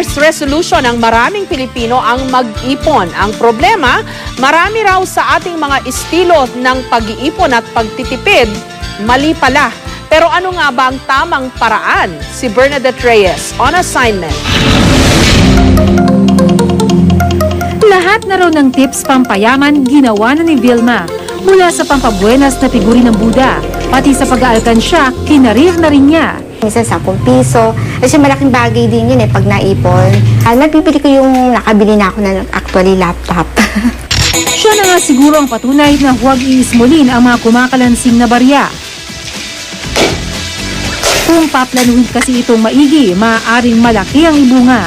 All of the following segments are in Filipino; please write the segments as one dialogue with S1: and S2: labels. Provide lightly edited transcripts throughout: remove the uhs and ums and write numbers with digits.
S1: Year's resolution ng maraming Pilipino ang mag-ipon. Ang problema, marami raw sa ating mga estilo ng pag-iipon at pagtitipid, mali pala. Pero ano nga ba ang tamang paraan? Si Bernadette Reyes on assignment.
S2: Lahat na raw ng tips pampayaman ginawa na ni Vilma. Mula sa pampabuenas na figuri ng Buddha, pati sa pag-aalkansya, kinarir na rin niya.
S3: Minsan 10 piso. Kasi malaking bagay din yun pag naipon. Napipili ko yung nakabili na ako ng actually laptop.
S2: Siya na nga siguro ang patunay na huwag iismulin ang mga kumakalansing na barya. Kung paplanuhin kasi itong maigi, maaaring malaki ang ibunga.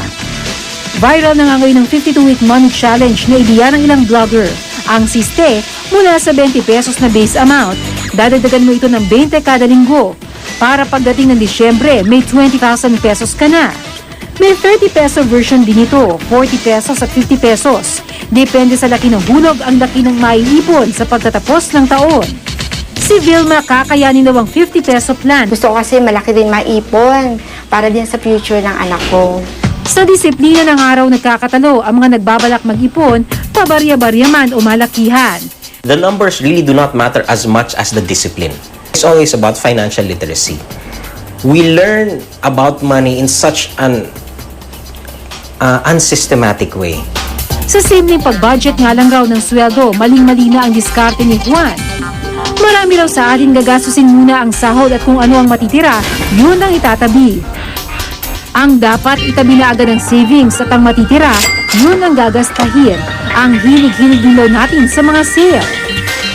S2: Viral na nga ngayon ng 52-week money challenge na ibiyan ng ilang vlogger. Ang siste, mula sa 20 pesos na base amount, dadagdagan mo ito ng 20 kada linggo. Para pagdating ng Disyembre, may 20,000 pesos ka na. May 30 peso version din ito, 40 pesos at 50 pesos. Depende sa laki ng hulog ang laki ng maiipon sa pagtatapos ng taon. Si Vilma kakayanin daw ang 50 peso plan.
S3: Gusto ko kasi malaki din maipon para din sa future ng anak ko.
S2: Sa disiplina ng araw nagkakatalo ang mga nagbabalak mag-ipon, pabarya-barya man o malakihan.
S4: The numbers really do not matter as much as the discipline. It's always about financial literacy. We learn about money in such an unsystematic way.
S2: Sa simpleng pag-budget nga lang raw ng sweldo, maling-mali na ang diskarte ni Juan. Marami raw sa atin gagastusin muna ang sahod at kung ano ang matitira, yun ang itatabi. Ang dapat itabi na agad ng savings at ang matitira, yun ang gagastahin. Ang hilig-hilig din daw natin sa mga sale.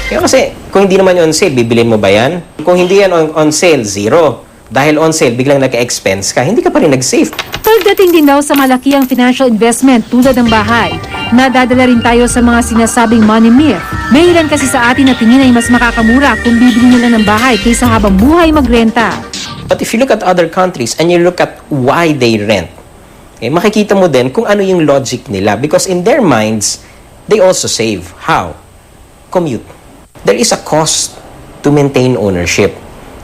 S4: Kaya kasi, kung hindi naman on sale, bibilin mo ba yan? Kung hindi yan on sale, zero. Dahil on sale, biglang naka-expense ka, hindi ka pa rin nag-save.
S2: Pagdating din daw sa malaki ang financial investment tulad ng bahay, nadadala rin tayo sa mga sinasabing money myth. May ilan kasi sa atin na tingin ay mas makakamura kung bibili nila ng bahay kaysa habang buhay magrenta.
S4: But if you look at other countries and you look at why they rent, makikita mo din kung ano yung logic nila. Because in their minds, they also save. How? Commute. There is a cost to maintain ownership.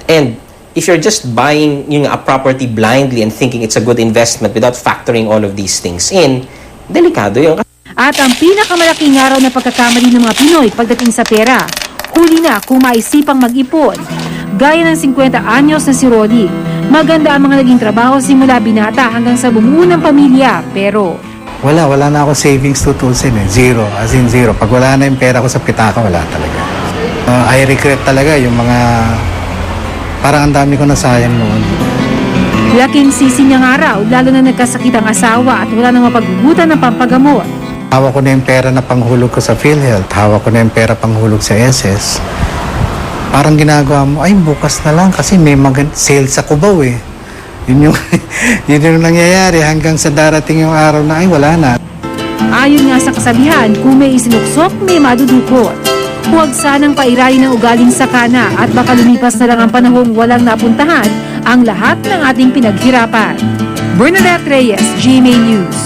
S4: And if you're just buying a property blindly and thinking it's a good investment without factoring all of these things in, delikado yun.
S2: At ang pinakamalaking araw na pagkakamali ng mga Pinoy pagdating sa pera, huli na kung maisipang mag-ipon. Gaya ng 50 anyos na si Roddy. Maganda ang mga naging trabaho simula binata hanggang sa bumuo ng pamilya. Pero
S5: wala na ako savings tutusin Zero, as in zero. Pag wala na yung pera ko sa pitaka, wala talaga. I regret talaga yung mga, parang ang dami ko nasayang noon.
S2: Laking sisi niyang araw, lalo na nagkasakit ang asawa at wala nang mapaghugutan ng pampagamot.
S5: Hawak ko na yung pera na panghulog ko sa PhilHealth. Hawak ko na yung pera panghulog sa SS. Parang ginagawa mo, ay bukas na lang kasi may sale sa Cubao Yun yung nangyayari hanggang sa darating yung araw na ay wala na.
S2: Ayon nga sa kasabihan, kung may isinuksok, may madudukot. Huwag sanang pairayin ng ugaling sakana at baka lumipas na lang ang panahong walang napuntahan ang lahat ng ating pinaghirapan. Bernadette Reyes, GMA News.